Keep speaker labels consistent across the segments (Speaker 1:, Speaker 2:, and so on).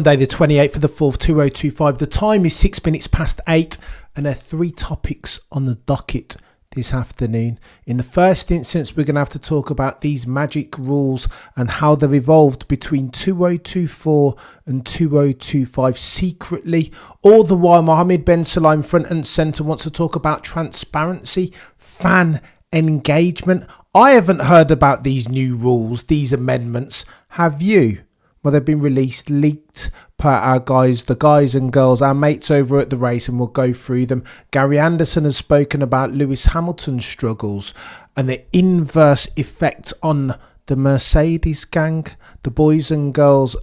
Speaker 1: Monday the 28th of the 4th, 2025. The time is 6 minutes past 8 and there are 3 topics on the docket this afternoon. In the first instance, we're going to have to talk about these magic rules and how they've evolved between 2024 and 2025 secretly. All the while, Mohammed Ben Sulayem, front and centre, wants to talk about transparency, fan engagement. I haven't heard about these new rules, these amendments. Have you? Well, they've been released, leaked per our guys, the guys and girls, our mates over at the race, and we'll go through them. Gary Anderson has spoken about Lewis Hamilton's struggles and the inverse effect on the Mercedes gang, the boys and girls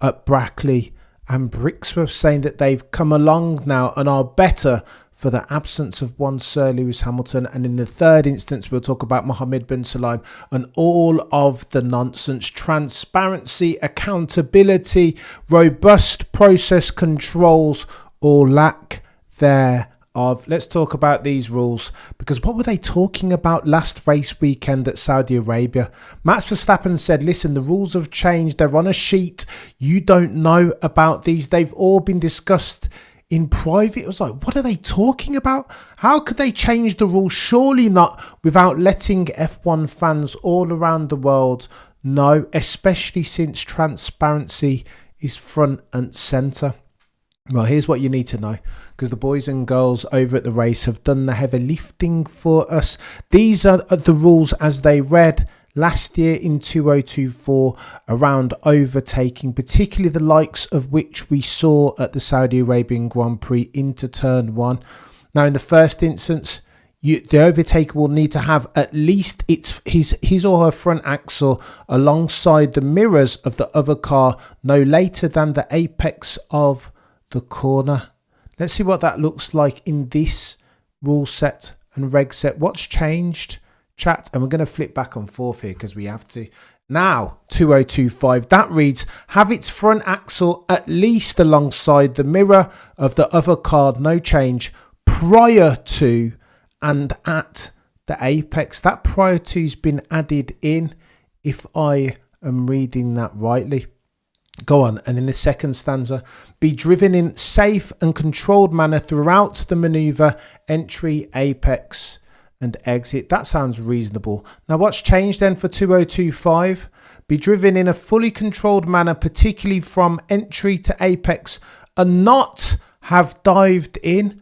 Speaker 1: at Brackley and Brixworth, saying that they've come along now and are better for the absence of one Sir Lewis Hamilton. And in the third instance, we'll talk about Mohammed Ben Sulayem and all of the nonsense, transparency, accountability, robust process controls, or lack thereof. Let's talk about these rules, because what were they talking about last race weekend at Saudi Arabia? Max Verstappen said, listen, the rules have changed. They're on a sheet. You don't know about these. They've all been discussed in private. It was like, what are they talking about? How could they change the rules? Surely not without letting F1 fans all around the world know, especially since transparency is front and centre. Well, here's what you need to know, because the boys and girls over at the race have done the heavy lifting for us. These are the rules as they read last year in 2024 around overtaking, particularly the likes of which we saw at the Saudi Arabian Grand Prix into turn 1. Now, in the first instance, the overtaker will need to have at least his or her front axle alongside the mirrors of the other car no later than the apex of the corner. Let's see what that looks like in this rule set and reg set. What's changed, chat? And we're going to flip back and forth here because we have to. Now, 2025, that reads, have its front axle at least alongside the mirror of the other car, no change, prior to and at the apex. That prior to has been added in, if I am reading that rightly. Go on. And in the second stanza, be driven in safe and controlled manner throughout the maneuver, entry, apex and exit. That sounds reasonable. Now, what's changed then for 2025? Be driven in a fully controlled manner, particularly from entry to apex, and not have dived in.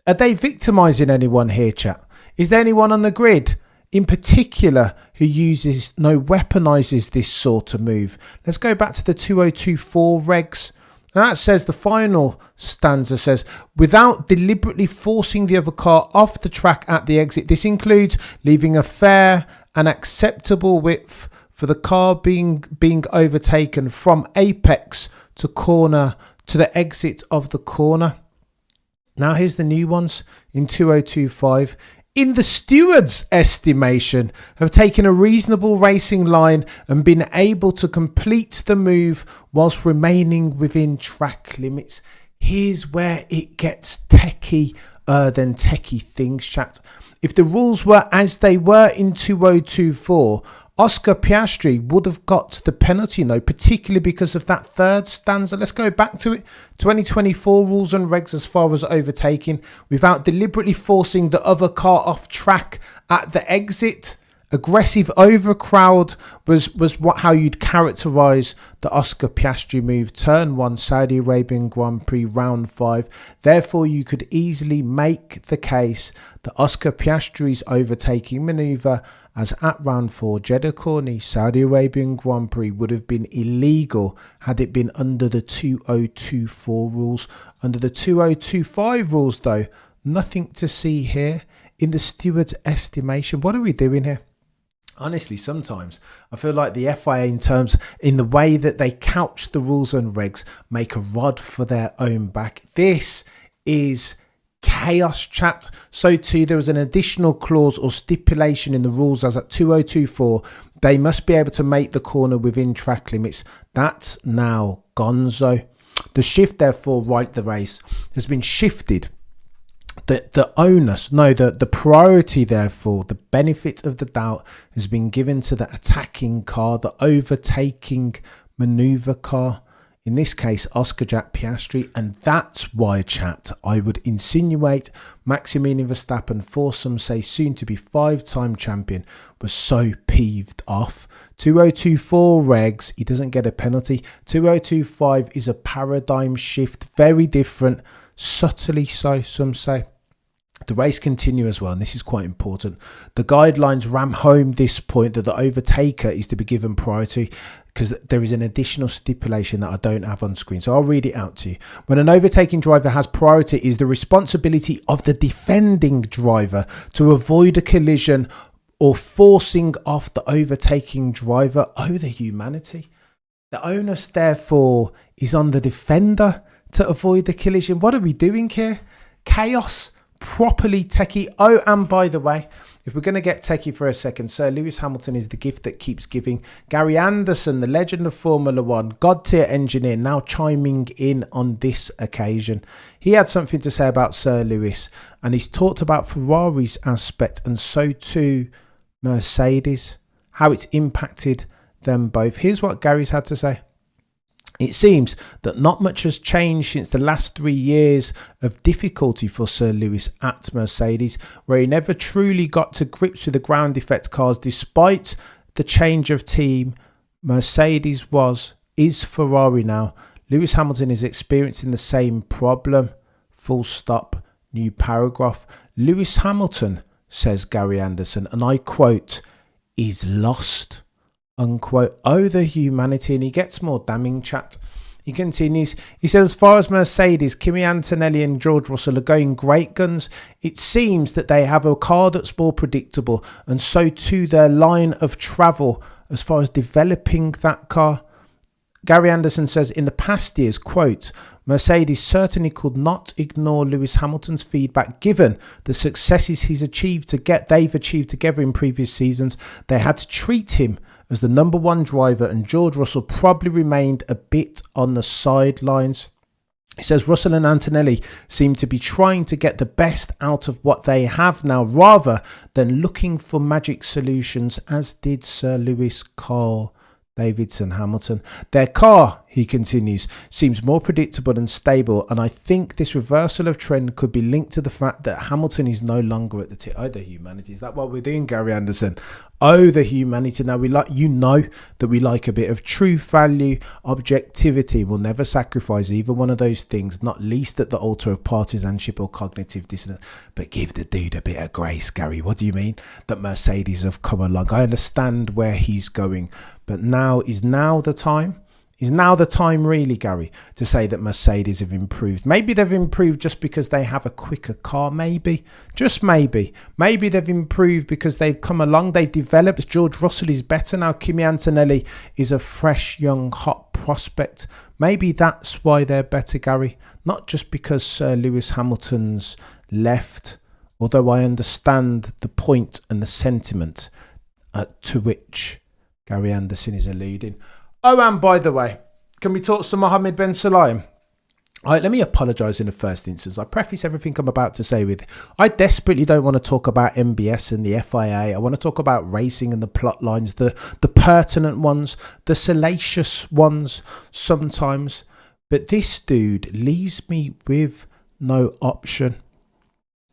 Speaker 1: Are they victimizing anyone here, chat? Is there anyone on the grid in particular who weaponizes this sort of move? Let's go back to the 2024 regs. And that says, the final stanza says, without deliberately forcing the other car off the track at the exit. This includes leaving a fair and acceptable width for the car being overtaken from apex to corner to the exit of the corner. Now here's the new ones in 2025. In the steward's estimation, have taken a reasonable racing line and been able to complete the move whilst remaining within track limits. Here's where it gets techie than techie things, chat. If the rules were as they were in 2024, Oscar Piastri would have got the penalty, though, particularly because of that third stanza. Let's go back to it. 2024 rules and regs as far as overtaking, without deliberately forcing the other car off track at the exit. Aggressive overcrowd was how you'd characterise the Oscar Piastri move. Turn 1, Saudi Arabian Grand Prix, round 5. Therefore, you could easily make the case that Oscar Piastri's overtaking manoeuvre as at round 4, Jeddah Corniche, Saudi Arabian Grand Prix, would have been illegal had it been under the 2024 rules. Under the 2025 rules, though, nothing to see here in the steward's estimation. What are we doing here? Honestly, sometimes I feel like the FIA, in the way that they couch the rules and regs, make a rod for their own back. This is chaos, chat. So too, there was an additional clause or stipulation in the rules as at 2024. They must be able to make the corner within track limits. That's now gonzo. The shift, therefore, right the race has been shifted. The priority, therefore, the benefit of the doubt has been given to the attacking car, the overtaking manoeuvre car. in this case Oscar Jack Piastri, and that's why, chat, I would insinuate Maximilian Verstappen, for some say soon to be 5-time champion, was so peeved off. 2024 regs, he doesn't get a penalty. 2025 is a paradigm shift, very different, subtly so, some say. The race continue as well, and this is quite important. The guidelines ram home this point that the overtaker is to be given priority, because there is an additional stipulation that I don't have on screen. So I'll read it out to you. When an overtaking driver has priority, it is the responsibility of the defending driver to avoid a collision or forcing off the overtaking driver. Oh, the humanity. The onus, therefore, is on the defender to avoid the collision. What are we doing here? Chaos. Properly techie. Oh, and by the way, if we're going to get techie for a second, Sir Lewis Hamilton is the gift that keeps giving. Gary Anderson, the legend of Formula One, God tier engineer, now chiming in on this occasion. He had something to say about Sir Lewis, and he's talked about Ferrari's aspect, and so too Mercedes, how it's impacted them both. Here's what Gary's had to say. It seems that not much has changed since the last 3 years of difficulty for Sir Lewis at Mercedes, where he never truly got to grips with the ground effect cars. Despite the change of team, Mercedes is Ferrari now. Lewis Hamilton is experiencing the same problem. Full stop. New paragraph. Lewis Hamilton, says Gary Anderson, and I quote, is lost. Unquote. Oh, the humanity. And he gets more damning, chat. He continues. He says, as far as Mercedes, Kimi Antonelli and George Russell are going great guns. It seems that they have a car that's more predictable, and so too their line of travel as far as developing that car. Gary Anderson says, in the past years, quote, Mercedes certainly could not ignore Lewis Hamilton's feedback given the successes they've achieved together in previous seasons. They had to treat him as the number one driver, and George Russell probably remained a bit on the sidelines. He says Russell and Antonelli seem to be trying to get the best out of what they have now rather than looking for magic solutions, as did Sir Lewis, Carl, Davidson, Hamilton. Their car, he continues, seems more predictable and stable, and I think this reversal of trend could be linked to the fact that Hamilton is no longer at the tip. Oh, the humanity. Is that what we're doing, Gary Anderson? Oh, the humanity. Now, we like, you know that we like a bit of truth, value, objectivity. We'll never sacrifice either one of those things, not least at the altar of partisanship or cognitive dissonance. But give the dude a bit of grace, Gary. What do you mean? That Mercedes have come along. I understand where he's going, but now is the time. Is now the time, really, Gary, to say that Mercedes have improved? Maybe they've improved just because they have a quicker car, maybe. Just maybe. Maybe they've improved because they've come along, they've developed. George Russell is better now. Kimi Antonelli is a fresh, young, hot prospect. Maybe that's why they're better, Gary. Not just because Sir Lewis Hamilton's left, although I understand the point and the sentiment to which Gary Anderson is alluding. Oh, and by the way, can we talk some Mohammed Ben Sulayem? All right, let me apologise in the first instance. I preface everything I'm about to say with, I desperately don't want to talk about MBS and the FIA. I want to talk about racing and the plot lines, the pertinent ones, the salacious ones sometimes. But this dude leaves me with no option.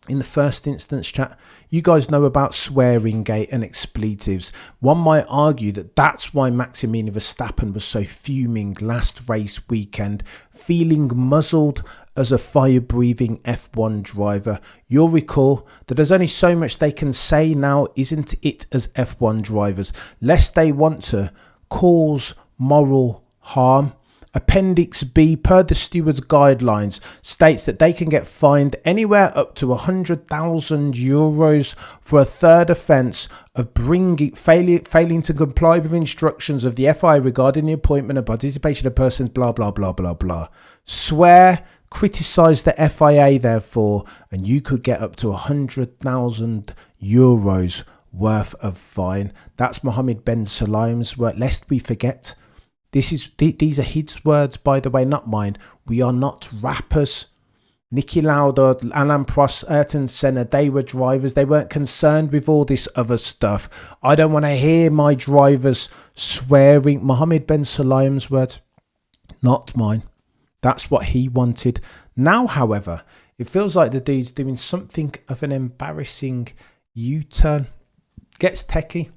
Speaker 1: In the first instance, chat, you guys know about swearing gate and expletives. One might argue that that's why Maximilian Verstappen was so fuming last race weekend, feeling muzzled as a fire-breathing F1 driver. You'll recall that there's only so much they can say now, isn't it, as F1 drivers, lest they want to cause moral harm. Appendix B, per the steward's guidelines, states that they can get fined anywhere up to €100,000 for a third offence of failing to comply with instructions of the FIA regarding the appointment and participation of persons, blah, blah, blah, blah, blah. Swear, criticise the FIA, therefore, and you could get up to €100,000 worth of fine. That's Mohammed Ben Sulayem's word, lest we forget. These are his words, by the way, not mine. We are not rappers. Niki Lauda, Alain Prost, Ayrton Senna, they were drivers. They weren't concerned with all this other stuff. I don't want to hear my drivers swearing. Mohammed Ben Sulayem's words. Not mine. That's what he wanted. Now, however, it feels like the dude's doing something of an embarrassing U-turn. Gets techie.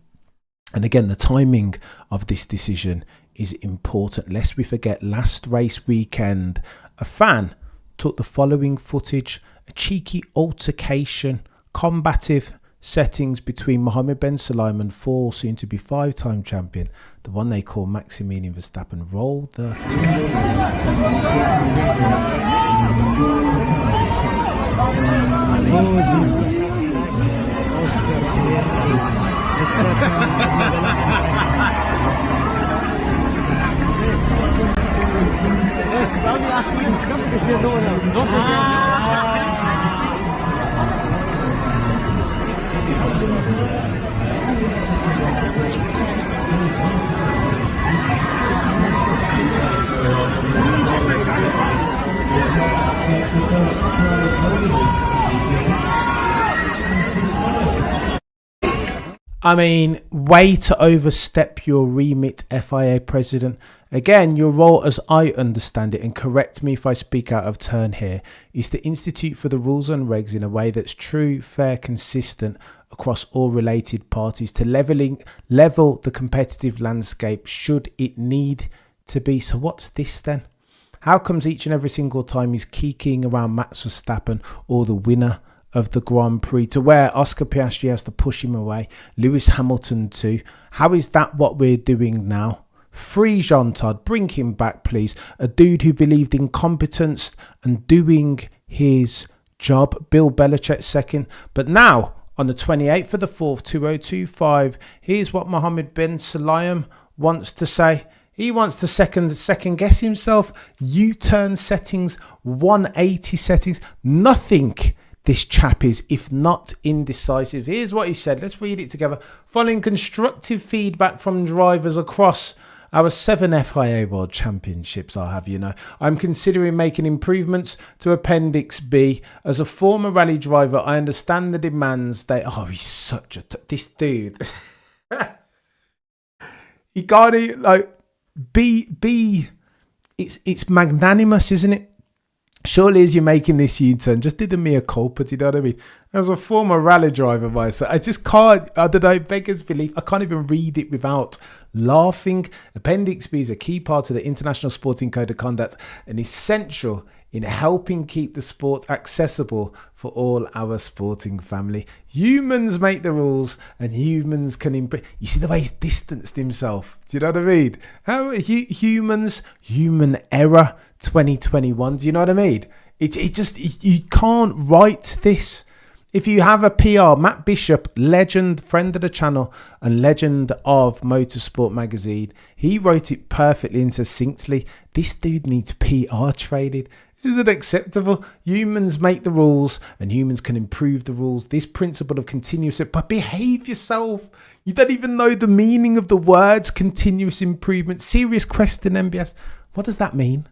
Speaker 1: And again, the timing of this decision is important. Lest we forget, last race weekend, a fan took the following footage: a cheeky altercation, combative settings between Mohammed bin Sulayem and soon to be 5-time champion, the one they call Maximilian Verstappen. Roll the... I mean, way to overstep your remit, FIA president. Again, your role, as I understand it, and correct me if I speak out of turn here, is to institute for the rules and regs in a way that's true, fair, consistent across all related parties, to level the competitive landscape should it need to be. So what's this then? How comes each and every single time he's kicking around Max Verstappen or the winner of the Grand Prix, to where Oscar Piastri has to push him away, Lewis Hamilton too? How is that what we're doing now? Free Jean Todt, bring him back please. A dude who believed in competence and doing his job. Bill Belichick second. But now, on the 28th of the 4th, 2025, here's what Mohammed bin Sulayem wants to say. He wants to second guess himself. U-turn settings, 180 settings. Nothing this chap is, if not indecisive. Here's what he said. Let's read it together. Following constructive feedback from drivers across our 7 FIA World Championships, I'll have you know, I'm considering making improvements to Appendix B. As a former rally driver, I understand the demands they... Oh, he's such a... This dude. He got it, like... It's magnanimous, isn't it? Surely as you're making this U-turn, just did the mea culpa, do you know what I mean? As a former rally driver myself, I just can't, I don't know, beggars belief. I can't even read it without laughing. Appendix B is a key part of the International Sporting Code of Conduct and essential in helping keep the sport accessible for all our sporting family. Humans make the rules and humans can improve. You see the way he's distanced himself? Do you know what I mean? How humans, human error 2021. Do you know what I mean? You can't write this. If you have a PR, Matt Bishop, legend, friend of the channel and legend of Motorsport magazine, he wrote it perfectly and succinctly. This dude needs PR training. This isn't acceptable. Humans make the rules and humans can improve the rules. This principle of continuous, but behave yourself. You don't even know the meaning of the words continuous improvement. Serious question, MBS. What does that mean?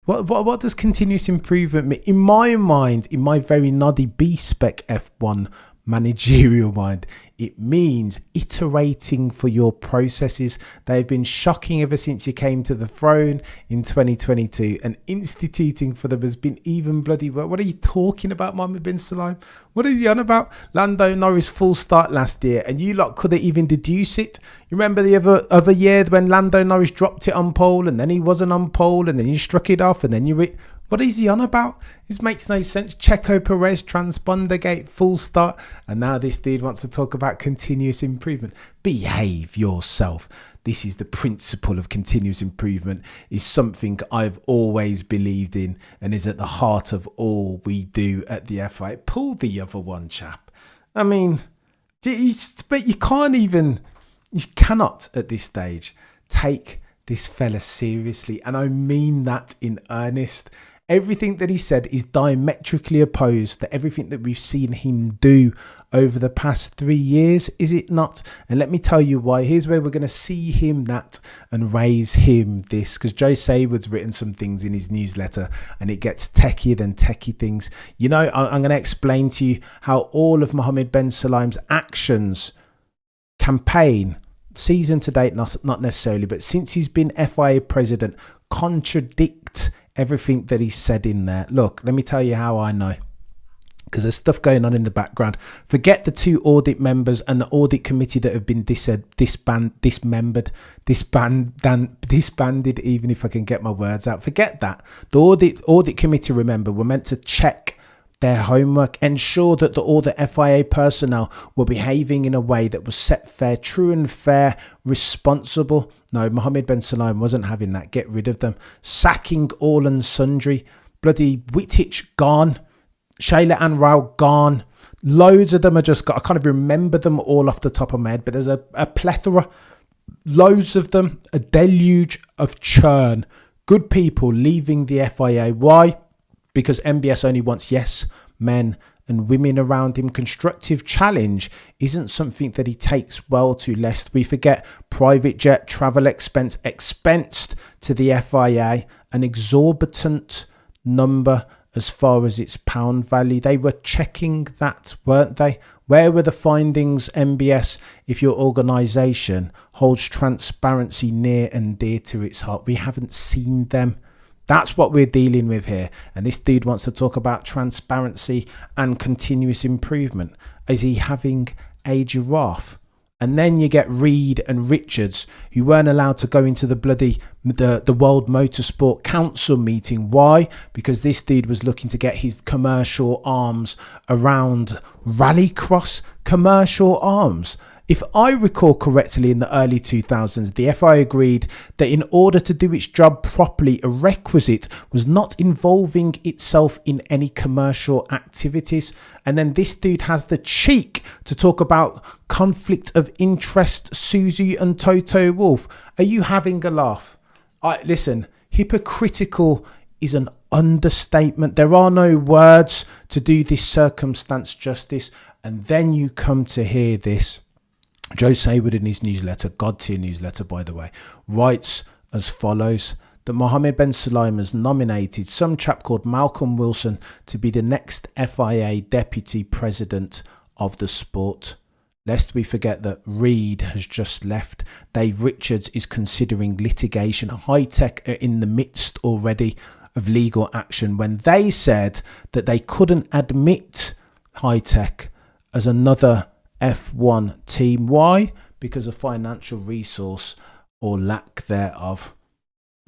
Speaker 1: What does continuous improvement mean? In my mind, in my very noddy B-spec F1 managerial mind, it means iterating for your processes. They've been shocking ever since you came to the throne in 2022, and instituting for them has been even bloody well. What are you talking about, Mohammed bin Sulayem? What are you on about? Lando Norris full start last year, and you lot couldn't even deduce it. You remember the other year when Lando Norris dropped it on pole, and then he wasn't on pole, and then you struck it off, and then you... What is he on about? This makes no sense. Checo Perez, transponder gate, full start. And now this dude wants to talk about continuous improvement. Behave yourself. This is the principle of continuous improvement, is something I've always believed in and is at the heart of all we do at the FIA. Pull the other one, chap. I mean, but you cannot at this stage take this fella seriously. And I mean that in earnest. Everything that he said is diametrically opposed to everything that we've seen him do over the past 3 years, is it not? And let me tell you why. Here's where we're going to see him that and raise him this, because Joe Saywood's written some things in his newsletter and it gets techier than techie things. You know, I'm going to explain to you how all of Mohammed bin Sulayem's actions, campaign, season to date, not necessarily, but since he's been FIA president, contradict everything that he said in there. Look, let me tell you how I know. Because there's stuff going on in the background. Forget the 2 audit members and the audit committee that have been disbanded, even if I can get my words out. Forget that. The audit committee, remember, were meant to check their homework, ensure that all the FIA personnel were behaving in a way that was set fair, true and fair, responsible. No, Mohammed bin Sulayem wasn't having that. Get rid of them. Sacking all and sundry. Bloody Wittich gone. Shayla and Rao gone. Loads of them are just got. I can't even remember them all off the top of my head, but there's a plethora. Loads of them. A deluge of churn. Good people leaving the FIA. Why? Because MBS only wants yes men and women around him. Constructive challenge isn't something that he takes well to, lest we forget. Private jet travel expense expensed to the FIA, an exorbitant number as far as its pound value. They were checking that, weren't they? Where were the findings, MBS, if your organisation holds transparency near and dear to its heart? We haven't seen them. That's what we're dealing with here. And this dude wants to talk about transparency and continuous improvement. Is he having a giraffe? And then you get Reed and Richards, who weren't allowed to go into the World Motorsport Council meeting. Why? Because this dude was looking to get his commercial arms around rallycross. Commercial arms. If I recall correctly, in the early 2000s, the FIA agreed that in order to do its job properly, a requisite was not involving itself in any commercial activities. And then this dude has the cheek to talk about conflict of interest, Susie and Toto Wolff. Are you having a laugh? Listen, hypocritical is an understatement. There are no words to do this circumstance justice. And then you come to hear this. Joe Saywood, in his newsletter, God tier newsletter by the way, writes as follows: that Mohammed bin Sulayem has nominated some chap called Malcolm Wilson to be the next FIA deputy president of the sport. Lest we forget that Reed has just left. Dave Richards is considering litigation. High Tech are in the midst already of legal action when they said that they couldn't admit High Tech as another F1 team. Why? Because of financial resource or lack thereof.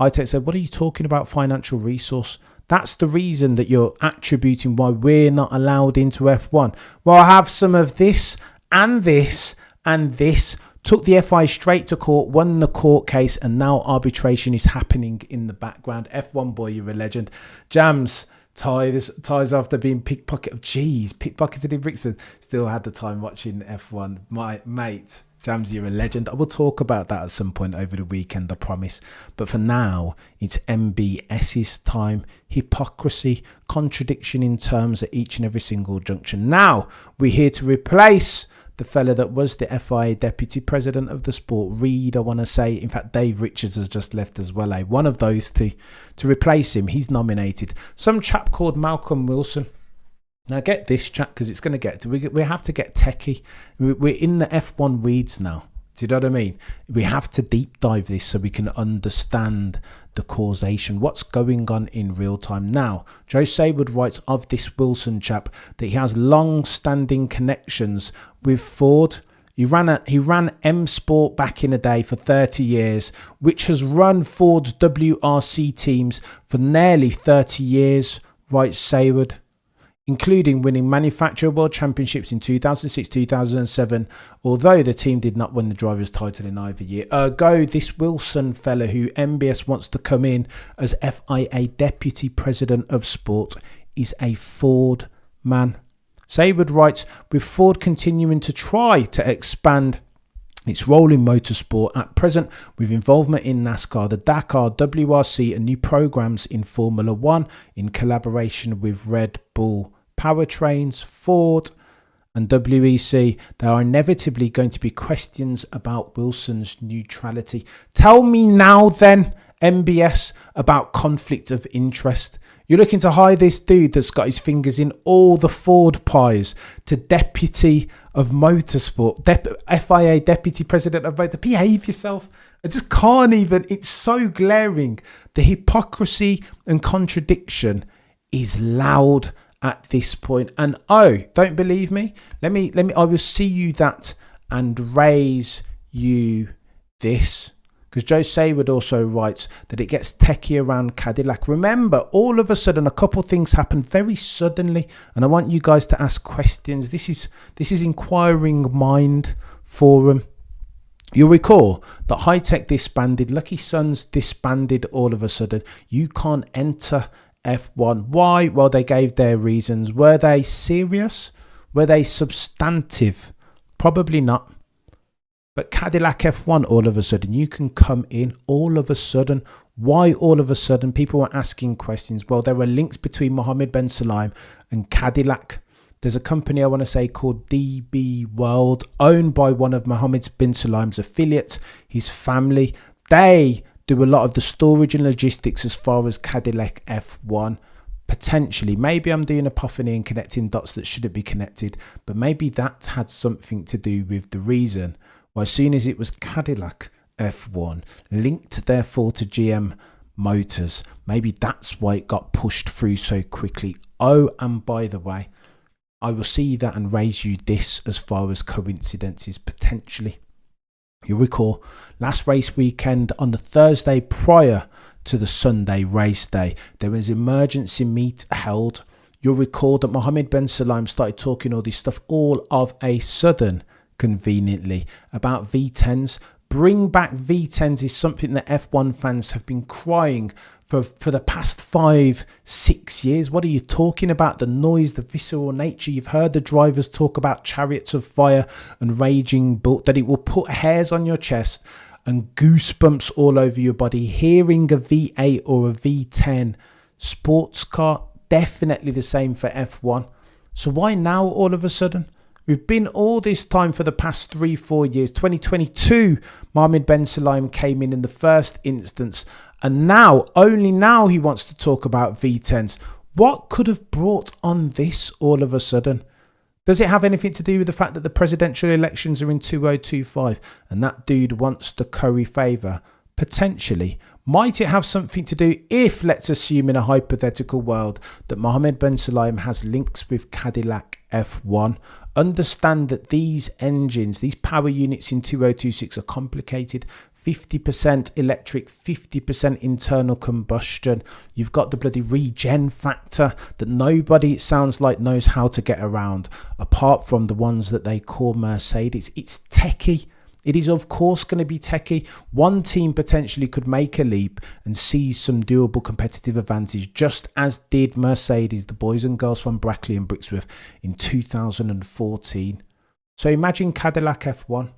Speaker 1: High-Tech said, what are you talking about, financial resource? That's the reason that you're attributing why we're not allowed into F1. Well, I have some of this and this and this. Took the FI straight to court, won the court case, and now arbitration is happening in the background. F1 boy, you're a legend. Jams. Ties after being pickpocketed in Brixton. Still had the time watching F1. My mate, Jams, you're a legend. I will talk about that at some point over the weekend, I promise. But for now, it's MBS's time. Hypocrisy, contradiction in terms at each and every single junction. Now, we're here to replace the fella that was the FIA deputy president of the sport, Reed, I want to say. In fact, Dave Richards has just left as well. One of those two. To replace him, he's nominated some chap called Malcolm Wilson. Now, get this chap, because it's going to get to... We have to get techie. We're in the F1 weeds now. Do you know what I mean? We have to deep dive this so we can understand the causation, what's going on in real time. Now, Joe Saywood writes of this Wilson chap that he has long-standing connections with Ford. He ran M Sport back in the day for 30 years, which has run Ford's WRC teams for nearly 30 years, writes Saywood, including winning Manufacturer World Championships in 2006, 2007, although the team did not win the driver's title in either year. Ergo, this Wilson fella who MBS wants to come in as FIA Deputy President of Sport is a Ford man. Saywood writes, with Ford continuing to try to expand its role in motorsport at present with involvement in NASCAR, the Dakar, WRC and new programs in Formula One in collaboration with Red Bull Powertrains, Ford and WEC, there are inevitably going to be questions about Wilson's neutrality. Tell me now then, MBS, about conflict of interest. You're looking to hire this dude that's got his fingers in all the Ford pies to Deputy of Motorsport, FIA Deputy President of Motorsport. Behave yourself. I just can't even. It's so glaring. The hypocrisy and contradiction is loud at this point. And oh, don't believe me? Let me. I will see you that and raise you this. Because Joe Saywood also writes that it gets techie around Cadillac. Remember, all of a sudden, a couple of things happen very suddenly, and I want you guys to ask questions. This is Inquiring Mind Forum. You'll recall that High Tech disbanded, Lucky Sons disbanded all of a sudden. You can't enter F1. Why? Well, they gave their reasons. Were they serious? Were they substantive? Probably not. But Cadillac F1, all of a sudden, you can come in all of a sudden. Why all of a sudden? People were asking questions. Well, there are links between Mohammed bin Sulayem and Cadillac. There's a company I want to say called DB World, owned by one of Mohammed bin Sulayem's affiliates, his family. They do a lot of the storage and logistics as far as Cadillac F1. Potentially, maybe I'm doing epiphany and connecting dots that shouldn't be connected, but maybe that had something to do with the reason why, as soon as it was Cadillac F1 linked therefore to GM Motors, maybe that's why it got pushed through so quickly. Oh, and by the way, I will see that and raise you this as far as coincidences potentially. You'll recall last race weekend on the Thursday prior to the Sunday race day, there was emergency meet held. You'll recall that Mohammed bin Sulayem started talking all this stuff all of a sudden, conveniently, about V10s. Bring back V10s is something that F1 fans have been crying for the past 5-6 years. What are you talking about? The noise, the visceral nature. You've heard the drivers talk about chariots of fire and raging bull, that it will put hairs on your chest and goosebumps all over your body. Hearing a V8 or a V10 sports car, definitely the same for F1. So why now all of a sudden? We've been all this time for the past 3-4 years. 2022, Mohammed bin Sulayem came in the first instance. And now, only now, he wants to talk about V10s. What could have brought on this all of a sudden? Does it have anything to do with the fact that the presidential elections are in 2025 and that dude wants to curry favour? Potentially. Might it have something to do, if, let's assume in a hypothetical world, that Mohammed bin Sulayem has links with Cadillac F1? Understand that these engines, these power units in 2026 are complicated. 50% electric, 50% internal combustion. You've got the bloody regen factor that nobody, it sounds like, knows how to get around, apart from the ones that they call Mercedes. It's techie. It is, of course, going to be techie. One team potentially could make a leap and seize some doable competitive advantage, just as did Mercedes, the boys and girls from Brackley and Brixworth in 2014. So imagine Cadillac F1,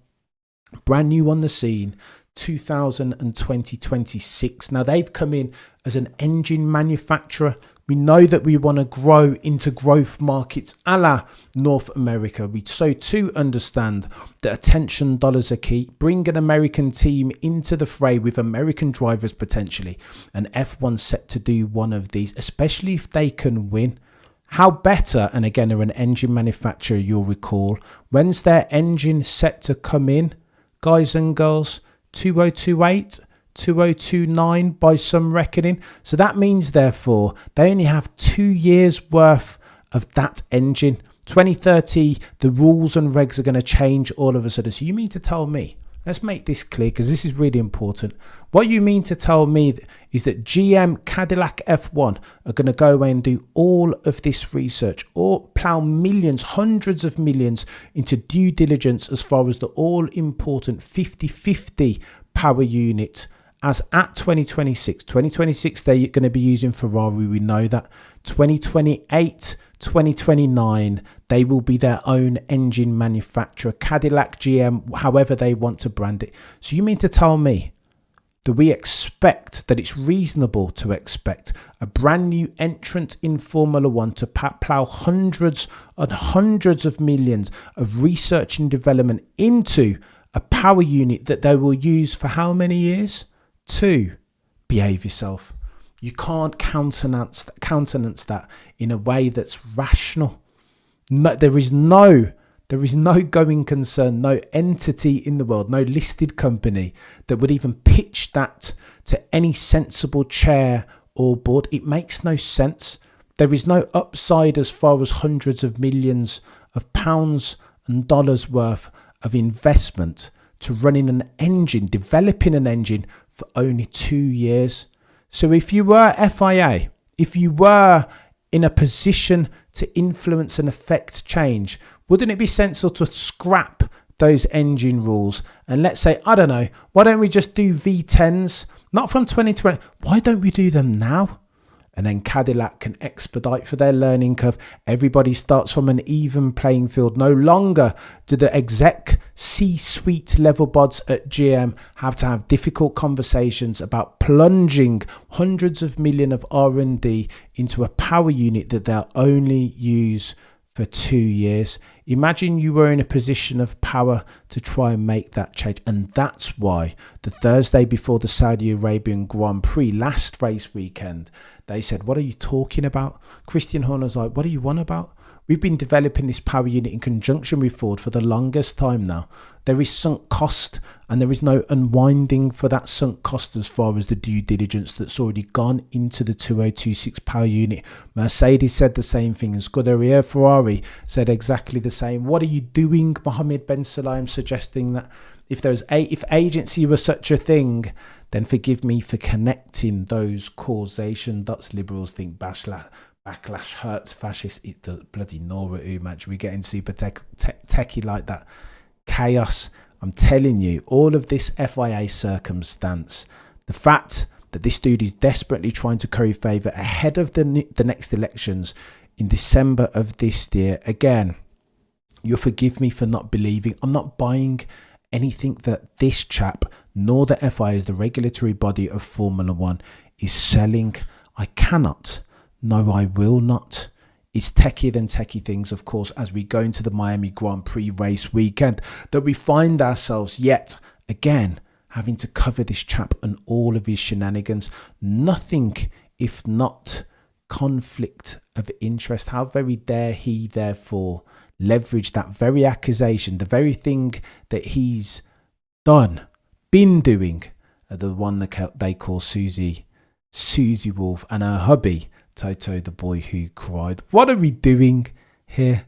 Speaker 1: brand new on the scene, 2026. Now they've come in as an engine manufacturer. We know that we want to grow into growth markets a la North America. We so too understand that attention dollars are key. Bring an American team into the fray with American drivers potentially. And F1 set to do one of these, especially if they can win. How better, and again, they're an engine manufacturer, you'll recall. When's their engine set to come in, guys and girls? 2028? 2029 by some reckoning. So that means therefore they only have 2 years worth of that engine. 2030, the rules and regs are going to change all of a sudden. So you mean to tell me, let's make this clear because this is really important. What you mean to tell me is that GM Cadillac F1 are going to go away and do all of this research, or plow millions, hundreds of millions into due diligence as far as the all important 50-50 power unit. As at 2026, they're going to be using Ferrari, we know that. 2028, 2029, they will be their own engine manufacturer, Cadillac, GM, however they want to brand it. So you mean to tell me that we expect, that it's reasonable to expect a brand new entrant in Formula One to plow hundreds and hundreds of millions of research and development into a power unit that they will use for how many years? 2. Behave yourself. You can't countenance that in a way that's rational. No, there is no There is no going concern, no entity in the world, no listed company that would even pitch that to any sensible chair or board. It makes no sense. There is no upside as far as hundreds of millions of pounds and dollars worth of investment to running an engine, developing an engine for only 2 years. So if you were FIA, if you were in a position to influence and affect change, wouldn't it be sensible to scrap those engine rules and let's say, I don't know, why don't we just do V10s? Not from 2020. Why don't we do them now? And then Cadillac can expedite for their learning curve. Everybody starts from an even playing field. No longer do the exec C-suite level bods at GM have to have difficult conversations about plunging hundreds of million of R&D into a power unit that they'll only use for 2 years. Imagine you were in a position of power to try and make that change. And that's why the Thursday before the Saudi Arabian Grand Prix last race weekend, they said, what are you talking about? Christian Horner's like, what are you on about? We've been developing this power unit in conjunction with Ford for the longest time now. There is sunk cost and there is no unwinding for that sunk cost as far as the due diligence that's already gone into the 2026 power unit. Mercedes said the same thing. And Scuderia Ferrari said exactly the same. What are you doing, Mohammed Ben Sulayem, suggesting that if agency was such a thing, then forgive me for connecting those causation dots. Liberals think backlash hurts fascists. It does bloody Nora Umach. We're getting super techie like that. Chaos. I'm telling you, all of this FIA circumstance, the fact that this dude is desperately trying to curry favour ahead of the next elections in December of this year. Again, you'll forgive me for not believing. I'm not buying anything that this chap, nor the FIA as the regulatory body of Formula One, is selling. I cannot. No, I will not. It's techier than techie things, of course, as we go into the Miami Grand Prix race weekend, that we find ourselves yet again having to cover this chap and all of his shenanigans. Nothing if not conflict of interest. How very dare he therefore leverage that very accusation, the very thing that he's been doing, the one that they call Susie Wolf, and her hubby Toto, the boy who cried. What are we doing here?